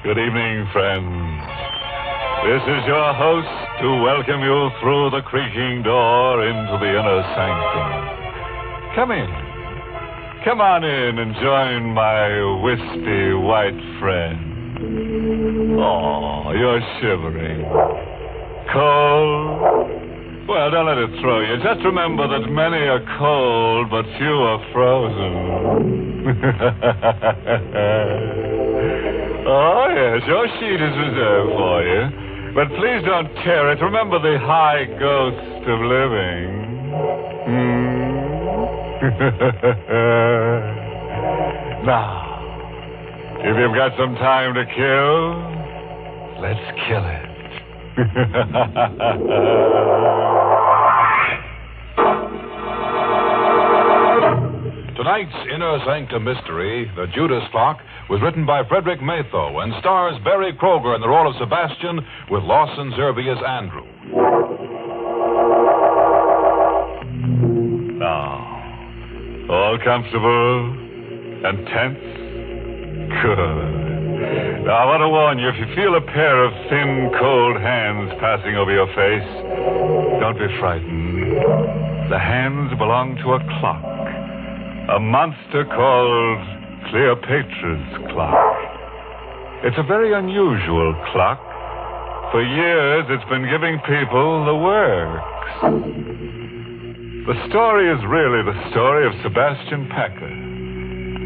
Good evening, friends. This is your host to welcome you through the creaking door into the inner sanctum. Come in. Come on in and join my wispy white friend. Oh, you're shivering. Cold? Well, don't let it throw you. Just remember that many are cold, but few are frozen. Oh, yes, your sheet is reserved for you. But please don't tear it. Remember the high ghost of living. Now, if you've got some time to kill, let's kill it. Tonight's Inner Sanctum mystery, The Judas Clock, was written by Frederick Matho and stars Barry Kroger in the role of Sebastian with Lawson Zerbe as Andrew. Now, all comfortable and tense? Good. Now, I want to warn you, if you feel a pair of thin, cold hands passing over your face, don't be frightened. The hands belong to a clock. A monster called Cleopatra's clock. It's a very unusual clock. For years, it's been giving people the works. The story is really the story of Sebastian Packer.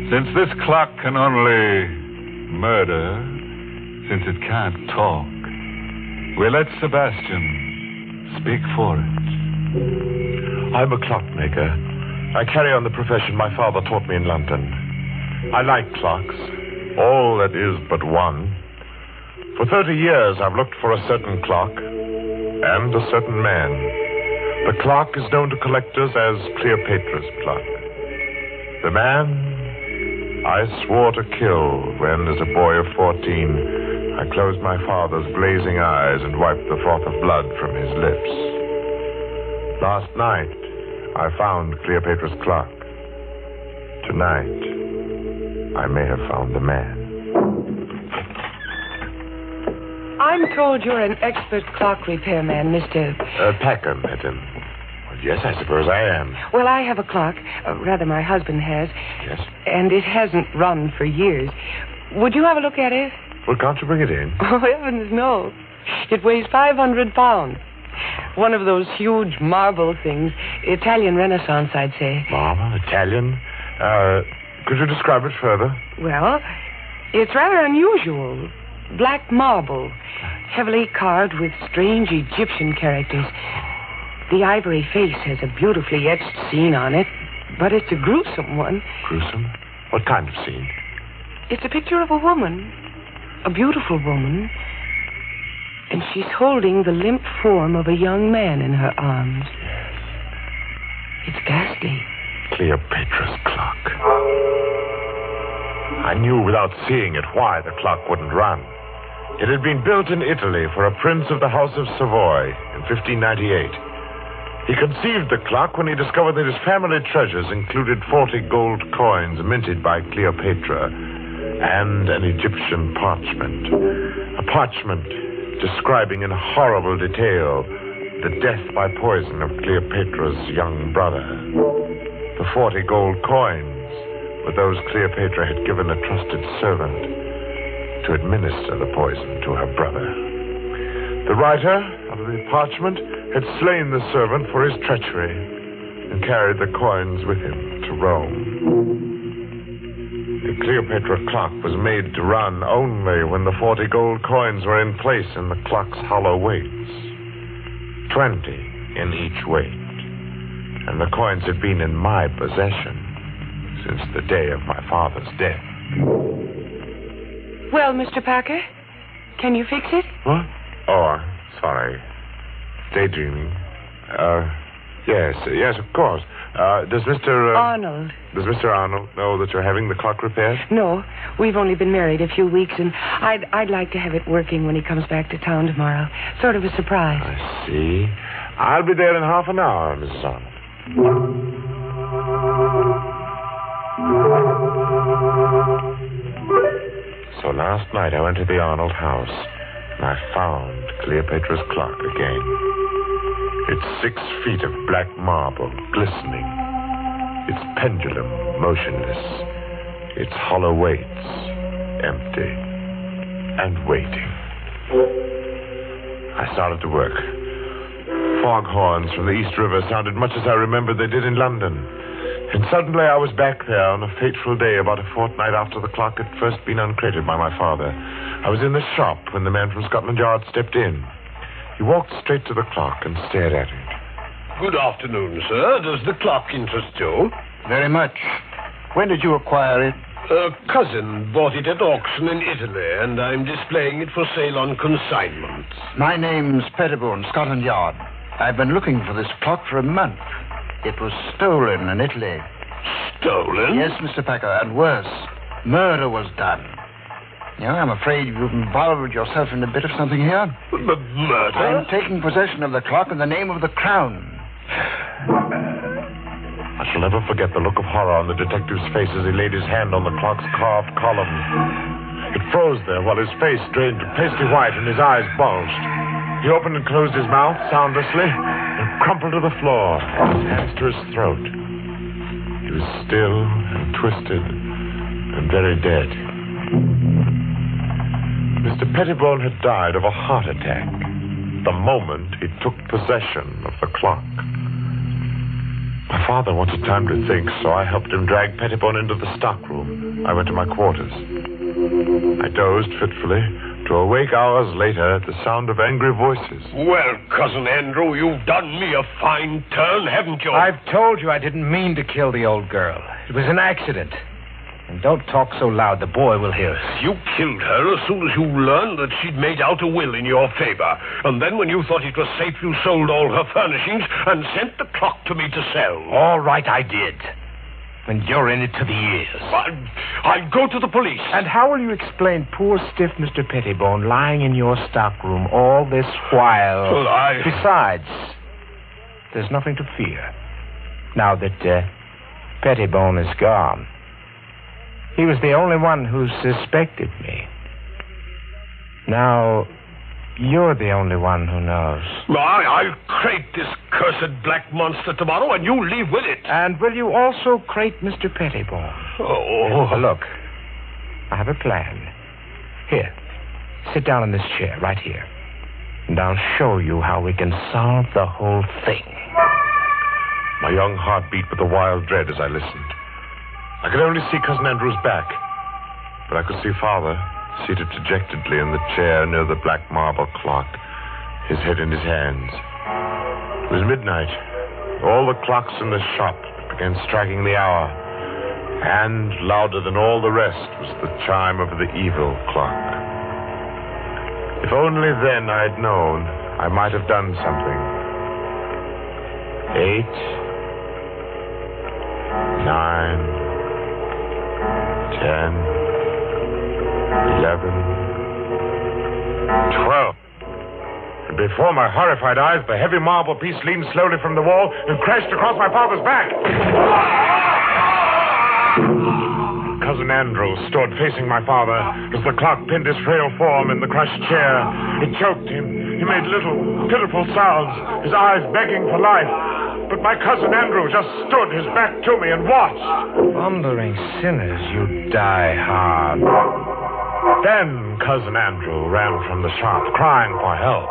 Since this clock can only murder, since it can't talk, we let Sebastian speak for it. I'm a clockmaker. I carry on the profession my father taught me in London. I like clocks, all that is but one. For 30 years, I've looked for a certain clock and a certain man. The clock is known to collectors as Cleopatra's clock. The man I swore to kill when, as a boy of 14, I closed my father's glazing eyes and wiped the froth of blood from his lips. Last night, I found Cleopatra's clock. Tonight, I may have found the man. I'm told you're an expert clock repairman, Mr. Packer, madam. Well, yes, I suppose I am. Well, I have a clock. Rather, my husband has. Yes? And it hasn't run for years. Would you have a look at it? Well, can't you bring it in? Oh, heavens, no. It weighs 500 pounds. One of those huge marble things. Italian Renaissance, I'd say. Marble? Italian? Could you describe it further? Well, it's rather unusual. Black marble, heavily carved with strange Egyptian characters. The ivory face has a beautifully etched scene on it, but it's a gruesome one. Gruesome? What kind of scene? It's a picture of a woman, a beautiful woman, and she's holding the limp form of a young man in her arms. Yes. It's ghastly. Cleopatra's clock. I knew without seeing it why the clock wouldn't run. It had been built in Italy for a prince of the House of Savoy in 1598. He conceived the clock when he discovered that his family treasures included 40 gold coins minted by Cleopatra and an Egyptian parchment. A parchment describing in horrible detail the death by poison of Cleopatra's young brother. The 40 gold coins were those Cleopatra had given a trusted servant to administer the poison to her brother. The writer of the parchment had slain the servant for his treachery and carried the coins with him to Rome. The Cleopatra clock was made to run only when the 40 gold coins were in place in the clock's hollow weights. 20 in each weight. And the coins had been in my possession since the day of my father's death. Well, Mr. Packer, can you fix it? What? Oh, sorry. Daydreaming. Yes, of course. Does Mr. Arnold. Does Mr. Arnold know that you're having the clock repaired? No, we've only been married a few weeks, and I'd like to have it working when he comes back to town tomorrow. Sort of a surprise. I see. I'll be there in half an hour, Mrs. Arnold. So last night I went to the Arnold house, and I found Cleopatra's clock again. Its 6 feet of black marble, glistening. Its pendulum, motionless. Its hollow weights, empty. And waiting. I started to work. Foghorns from the East River sounded much as I remembered they did in London. And suddenly I was back there on a fateful day about a fortnight after the clock had first been uncrated by my father. I was in the shop when the man from Scotland Yard stepped in. He walked straight to the clock and stared at it. Good afternoon, sir. Does the clock interest you? Very much. When did you acquire it? A cousin bought it at auction in Italy, and I'm displaying it for sale on consignment. My name's Pettibone, Scotland Yard. I've been looking for this clock for a month. It was stolen in Italy. Stolen? Yes, Mr. Packer, and worse. Murder was done. I'm afraid you've involved yourself in a bit of something here. Murder? I'm taking possession of the clock in the name of the Crown. I shall never forget the look of horror on the detective's face as he laid his hand on the clock's carved column. It froze there while his face drained to pasty white and his eyes bulged. He opened and closed his mouth soundlessly and crumpled to the floor, his hands to his throat. He was still and twisted and very dead. Mr. Pettibone had died of a heart attack the moment he took possession of the clock. My father wanted time to think, so I helped him drag Pettibone into the stockroom. I went to my quarters. I dozed fitfully to awake hours later at the sound of angry voices. Well, Cousin Andrew, you've done me a fine turn, haven't you? I've told you I didn't mean to kill the old girl. It was an accident. And don't talk so loud. The boy will hear us. You killed her as soon as you learned that she'd made out a will in your favor. And then when you thought it was safe, you sold all her furnishings and sent the clock to me to sell. All right, I did. And you're in it to the ears. I'll go to the police. And how will you explain poor stiff Mr. Pettibone lying in your stockroom all this while? Well, Besides, there's nothing to fear. Now that Pettibone is gone. He was the only one who suspected me. Now, you're the only one who knows. I'll crate this cursed black monster tomorrow, and you leave with it. And will you also crate Mr. Pettibone? Oh. Look, I have a plan. Here, sit down in this chair right here. And I'll show you how we can solve the whole thing. My young heart beat with a wild dread as I listened. I could only see Cousin Andrew's back, but I could see Father seated dejectedly in the chair near the black marble clock, his head in his hands. It was midnight. All the clocks in the shop began striking the hour, and louder than all the rest was the chime of the evil clock. If only then I'd known, I might have done something. 8, 9, 10, 11, 12. And before my horrified eyes, the heavy marble piece leaned slowly from the wall and crashed across my father's back. Cousin Andrew stood facing my father as the clock pinned his frail form in the crushed chair. It choked him. He made little, pitiful sounds, his eyes begging for life. But my cousin Andrew just stood his back to me and watched. Thundering sinners, you die hard. Then Cousin Andrew ran from the shop, crying for help,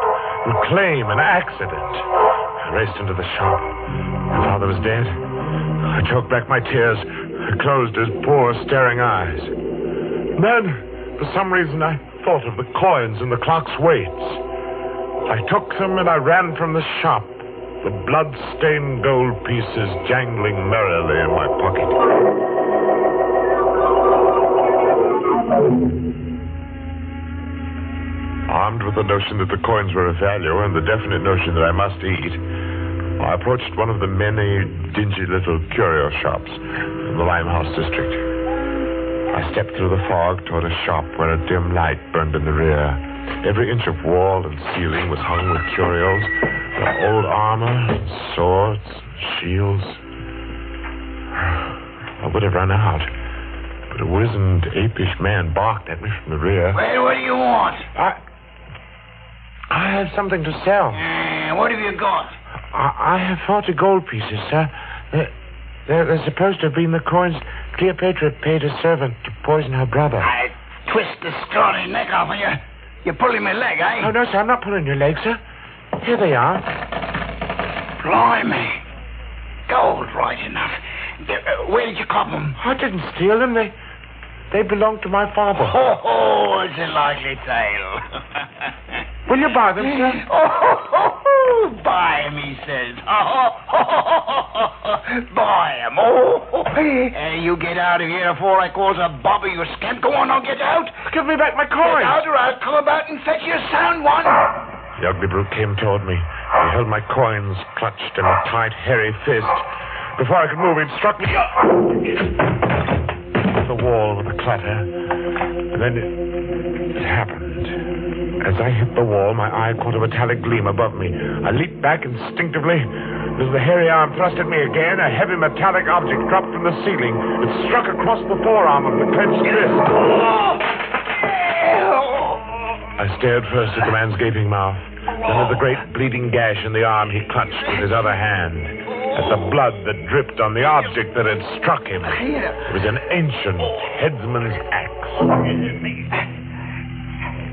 would claim an accident. I raced into the shop. My father was dead. I choked back my tears. I closed his poor, staring eyes. Then, for some reason, I thought of the coins in the clock's weights. I took them and I ran from the shop. The blood-stained gold pieces jangling merrily in my pocket. Armed with the notion that the coins were of value and the definite notion that I must eat, I approached one of the many dingy little curio shops in the Limehouse district. I stepped through the fog toward a shop where a dim light burned in the rear. Every inch of wall and ceiling was hung with curios. Old armor, swords, shields. I would have run out, but a wizened, apish man barked at me from the rear. Well, what do you want? I have something to sell. What have you got? I have 40 gold pieces, sir. They're supposed to have been the coins Cleopatra paid a servant to poison her brother. I twist the scrawny neck off of you. You're pulling my leg, eh? Oh, no, sir, I'm not pulling your leg, sir. Here they are. Blimey. Gold, right enough. Where did you cop them? I didn't steal them. They belonged to my father. Oh, it's a likely tale. Will you buy them, sir? Oh, buy 'em, he says. Buy 'em. You get out of here before I cause a bobby, you scamp. Go on, now, get out. Give me back my coins. Get out or I'll come about and fetch you a sound one. The ugly brute came toward me. He held my coins clutched in a tight, hairy fist. Before I could move, he'd struck me the wall with a clatter. And then it happened. As I hit the wall, my eye caught a metallic gleam above me. I leaped back instinctively. As the hairy arm thrust at me again, a heavy metallic object dropped from the ceiling. It struck across the forearm of the clenched fist. I stared first at the man's gaping mouth, then at the great bleeding gash in the arm he clutched with his other hand, at the blood that dripped on the object that had struck him. It was an ancient headsman's axe.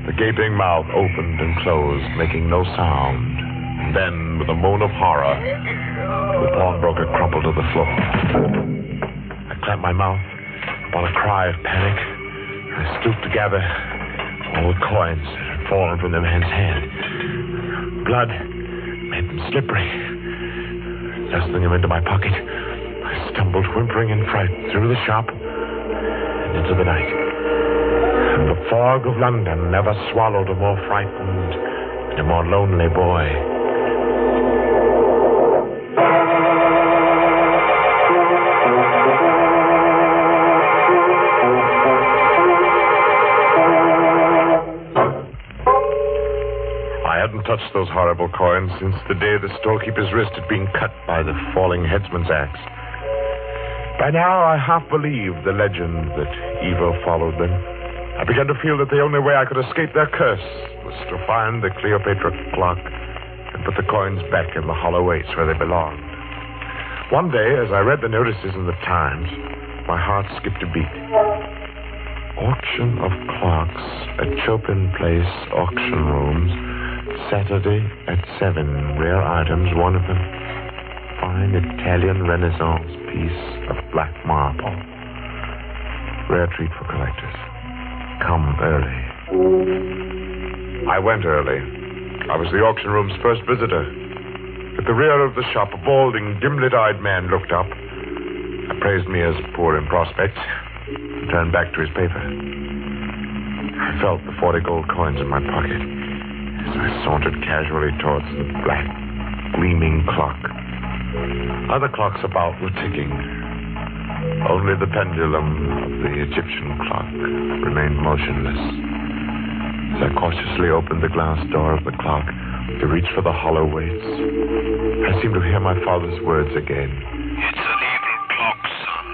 The gaping mouth opened and closed, making no sound. And then, with a moan of horror, the pawnbroker crumpled to the floor. I clamped my mouth upon a cry of panic. I stooped to gather all the coins that had fallen from the man's hand. Blood made them slippery. Thrusting them into my pocket, I stumbled, whimpering in fright, through the shop and into the night. And the fog of London never swallowed a more frightened and a more lonely boy. I hadn't touched those horrible coins since the day the storekeeper's wrist had been cut by the falling headsman's axe. By now, I half believed the legend that evil followed them. I began to feel that the only way I could escape their curse was to find the Cleopatra clock and put the coins back in the hollow weights where they belonged. One day, as I read the notices in the Times, my heart skipped a beat. Auction of clocks at Chopin Place auction rooms, Saturday at 7. Rare items, one of them. Fine Italian Renaissance piece of black marble. Rare treat for collectors. Come early. I went early. I was the auction room's first visitor. At the rear of the shop, a balding, dim-lit-eyed man looked up, appraised me as poor in prospects, and turned back to his paper. I felt the 40 gold coins in my pocket as I sauntered casually towards the black, gleaming clock. Other clocks about were ticking. Only the pendulum of the Egyptian clock remained motionless. As I cautiously opened the glass door of the clock to reach for the hollow weights, I seemed to hear my father's words again. It's an evil clock, son.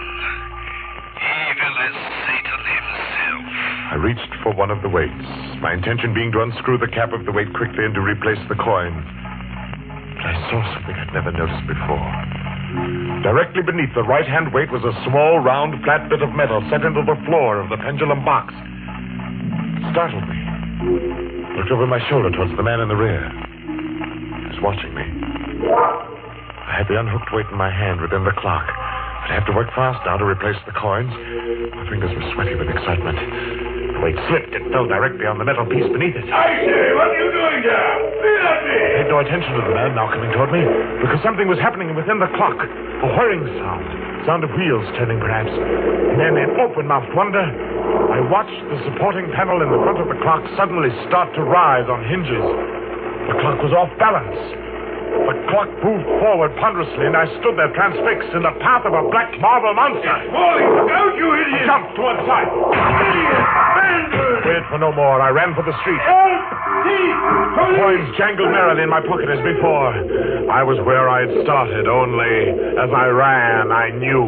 Evil as Satan himself. I reached for one of the weights, my intention being to unscrew the cap of the weight quickly and to replace the coin. But I saw something I'd never noticed before. Directly beneath the right-hand weight was a small, round, flat bit of metal set into the floor of the pendulum box. It startled me. I looked over my shoulder towards the man in the rear. He was watching me. I had the unhooked weight in my hand within the clock. I'd have to work fast now to replace the coins. My fingers were sweaty with excitement. The weight slipped and fell directly on the metal piece beneath it. I say, what are you doing there? Let me! I paid no attention to the man now coming toward me, because something was happening within the clock. A whirring sound of wheels turning perhaps. And then in open-mouthed wonder, I watched the supporting panel in the front of the clock suddenly start to rise on hinges. The clock was off balance. The clock moved forward ponderously, and I stood there transfixed in the path of a black marble monster. Falling! Look out, you idiot! I jumped to one side. Idiot! Bandit! Waited for no more. I ran for the street. Help! Thief! Police! Coins jangled merrily in my pocket as before. I was where I had started, only as I ran, I knew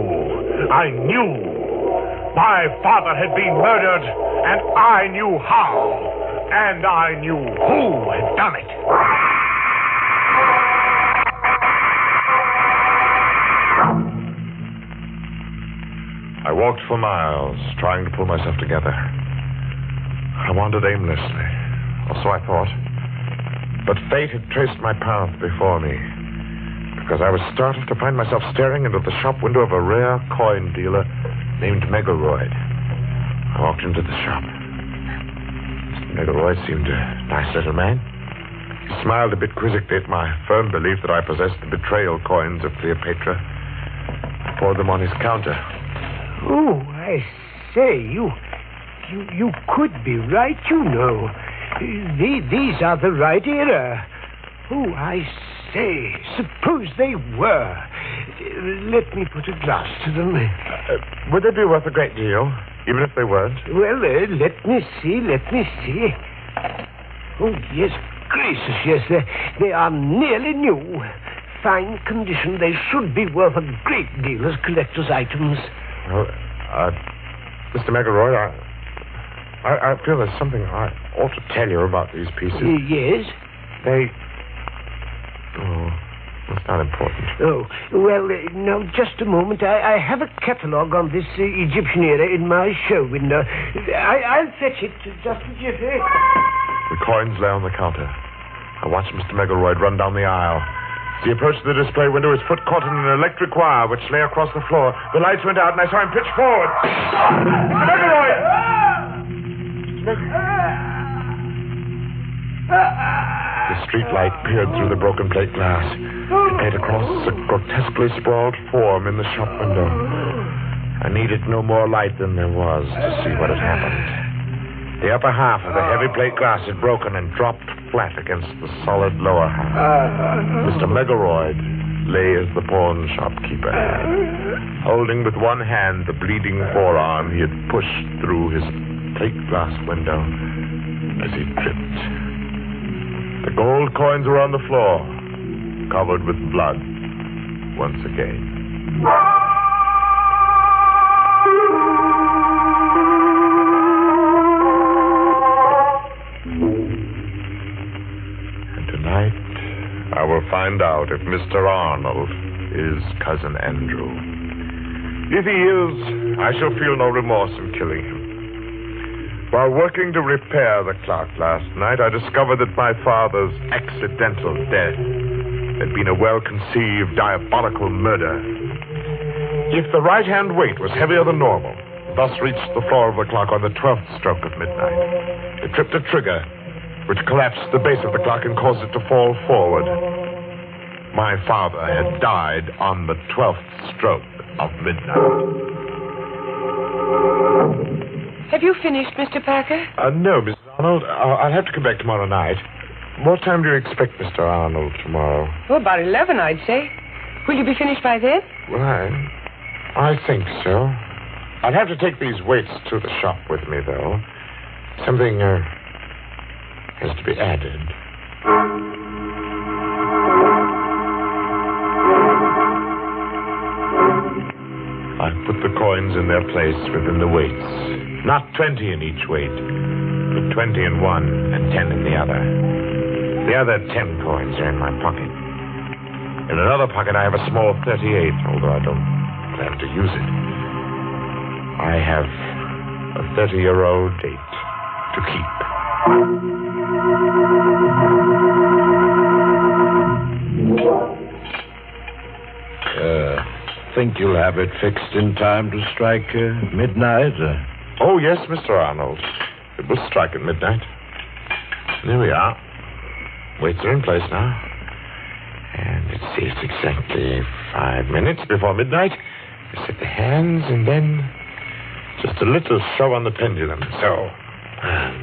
My father had been murdered, and I knew how. And I knew who had done it. I walked for miles, trying to pull myself together. I wandered aimlessly, or so I thought. But fate had traced my path before me, because I was startled to find myself staring into the shop window of a rare coin dealer named Megaroyd. I walked into the shop. Mr. Megaroyd seemed a nice little man. He smiled a bit quizzically at my firm belief that I possessed the betrayal coins of Cleopatra. I poured them on his counter. Oh, I say, you could be right, you know. These are the right era. Oh, I say, suppose they were. Let me put a glass to them. Would they be worth a great deal, even if they weren't? Well, let me see. Oh, yes, gracious, yes, they are nearly new. Fine condition. They should be worth a great deal as collector's items. Well, Mr. Megaroyd, I feel there's something I ought to tell you about these pieces. Yes? That's not important. Oh, well, now, just a moment. I have a catalogue on this Egyptian era in my show window. I'll fetch it just a jiffy. The coins lay on the counter. I watched Mr. Megaroyd run down the aisle. As he approached the display window, his foot caught in an electric wire which lay across the floor. The lights went out, and I saw him pitch forward. Mr. Megaroyd! The street light peered through the broken plate glass. It made across a grotesquely sprawled form in the shop window. I needed no more light than there was to see what had happened. The upper half of the heavy plate glass had broken and dropped flat against the solid lower half. Mr. Megaroyd lay as the pawn shopkeeper had, holding with one hand the bleeding forearm he had pushed through his plate glass window as he tripped. The gold coins were on the floor, covered with blood once again. And tonight, I will find out if Mr. Arnold is Cousin Andrew. If he is, I shall feel no remorse in killing him. While working to repair the clock last night, I discovered that my father's accidental death had been a well-conceived, diabolical murder. If the right-hand weight was heavier than normal, thus reached the floor of the clock on the 12th stroke of midnight, it tripped a trigger, which collapsed the base of the clock and caused it to fall forward. My father had died on the 12th stroke of midnight. Have you finished, Mr. Packer? No, Mrs. Arnold. I'll have to come back tomorrow night. What time do you expect Mr. Arnold tomorrow? Oh, about 11, I'd say. Will you be finished by then? Well, I think so. I'll have to take these weights to the shop with me, though. Something has to be added. I put the coins in their place within the weights. Not 20 in each weight, but 20 in one and 10 in the other. The other 10 coins are in my pocket. In another pocket, I have a small 38, although I don't plan to use it. I have a 30-year-old date to keep. Think you'll have it fixed in time to strike midnight? Oh, yes, Mr. Arnold. It will strike at midnight. There we are. Weights are in place now. And let's see, it's exactly 5 minutes before midnight. I set the hands, and then just a little shove on the pendulum. So. And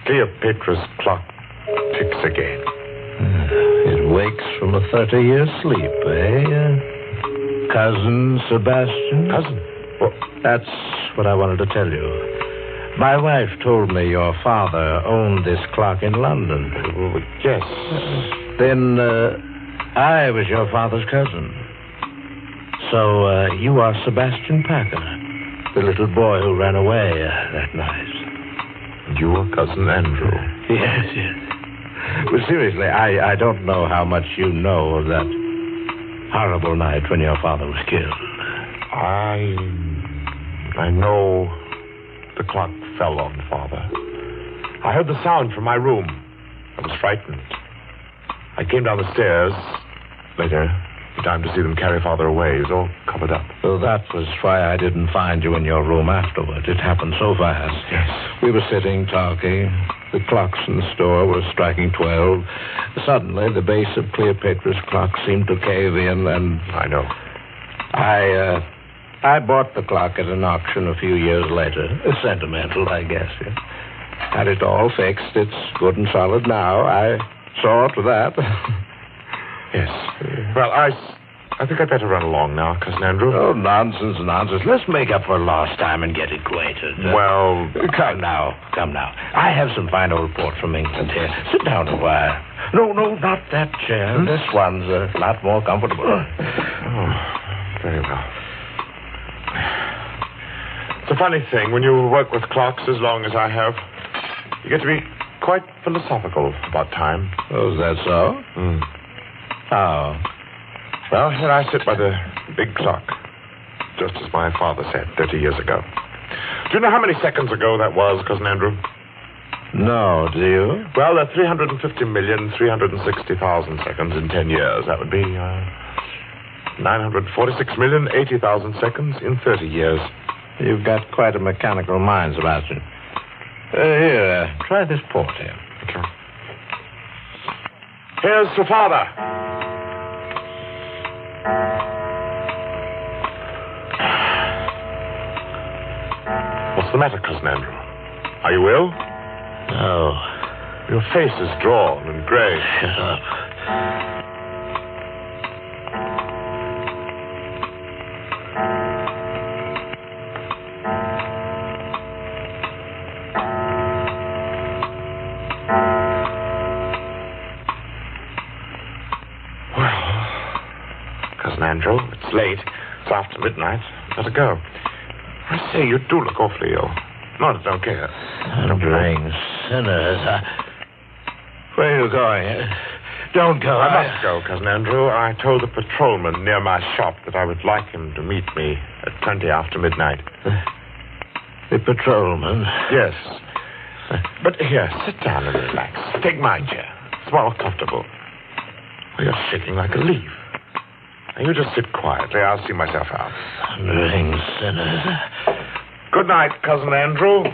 Cleopatra's clock ticks again. It wakes from a 30-year sleep, eh? Cousin Sebastian? Cousin? Well, that's what I wanted to tell you. My wife told me your father owned this clock in London. Yes. Then I was your father's cousin. So you are Sebastian Packer. The little boy who ran away that night. And you were Cousin Andrew. Yes. But seriously, I don't know how much you know of that horrible night when your father was killed. I know the clock fell on Father. I heard the sound from my room. I was frightened. I came down the stairs later, in time to see them carry Father away. He was all covered up. Well, that was why I didn't find you in your room afterward. It happened so fast. Yes. We were sitting, talking. The clocks in the store were striking 12. Suddenly, the base of Cleopatra's clock seemed to cave in, and... I know. I bought the clock at an auction a few years later. Sentimental, I guess. Yeah. Had it all fixed. It's good and solid now. I saw to that. Yes. Well, I think I'd better run along now, Cousin Andrew. Oh, nonsense. Let's make up for lost time and get acquainted. Well... Come now. I have some fine old port from England here. Sit down a while. No, not that chair. This one's a lot more comfortable. Oh, very well. It's a funny thing, when you work with clocks as long as I have, you get to be quite philosophical about time. Oh, is that so? How? Well, here I sit by the big clock, just as my father said 30 years ago. Do you know how many seconds ago that was, Cousin Andrew? No, do you? Well, there are 350,360,000 seconds in 10 years. That would be 946,080,000 seconds in 30 years. You've got quite a mechanical mind, Sebastian. Here, try this port here. Okay. Here's to Father. What's the matter, Cousin Andrew? Are you ill? No. Your face is drawn and gray. Shut up. Andrew, it's late. It's after midnight. Better go. I say, you do look awfully ill. No, I don't care. Thundering sinners. Where are you going? Don't go. I must go, Cousin Andrew. I told the patrolman near my shop that I would like him to meet me at 20 after midnight. The patrolman? Yes. But here, sit down and relax. Take my chair. It's more comfortable. Well, you're shaking like a leaf. Now, you just sit quietly. I'll see myself out. Thundering sinners. Good night, Cousin Andrew.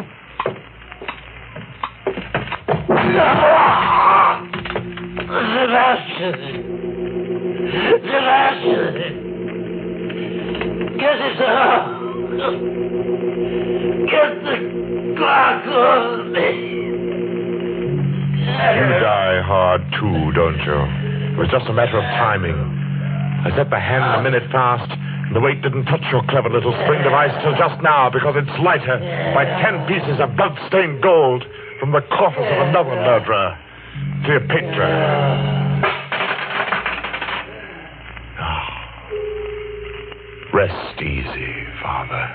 Sebastian! Get it out! Get the clock on me! You die hard, too, don't you? It was just a matter of timing. I set the hand a minute fast, and the weight didn't touch your clever little spring device till just now, because it's lighter by 10 pieces of blood-stained gold from the coffers of another murderer, Cleopatra. Rest easy, Father.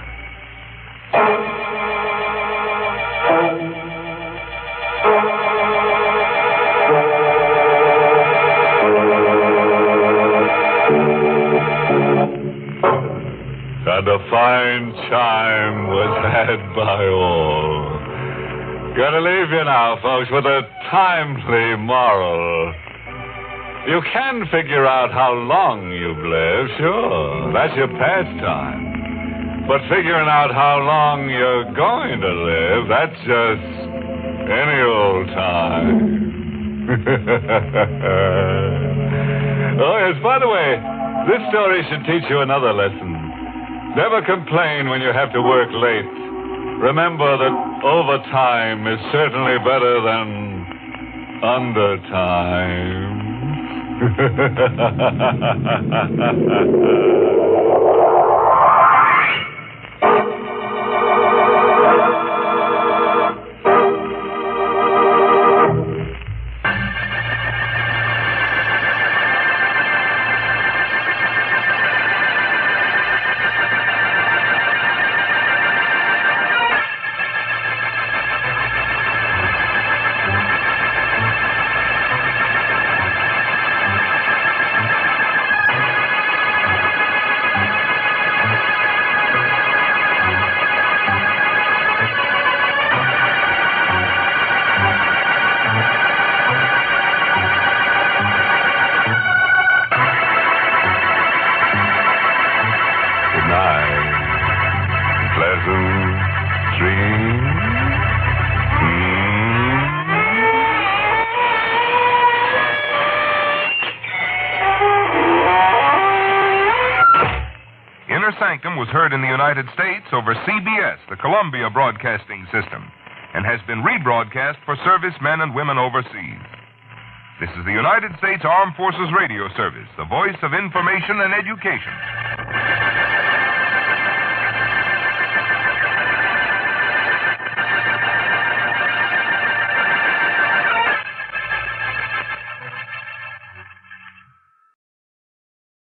And a fine chime was had by all. Gotta leave you now, folks, with a timely moral. You can figure out how long you've lived, sure. That's your pastime. But figuring out how long you're going to live, that's just any old time. Oh, yes, by the way, this story should teach you another lesson. Never complain when you have to work late. Remember that overtime is certainly better than undertime. Pleasant dreams. Inner Sanctum was heard in the United States over CBS, the Columbia Broadcasting System, and has been rebroadcast for servicemen and women overseas. This is the United States Armed Forces Radio Service, the voice of information and education.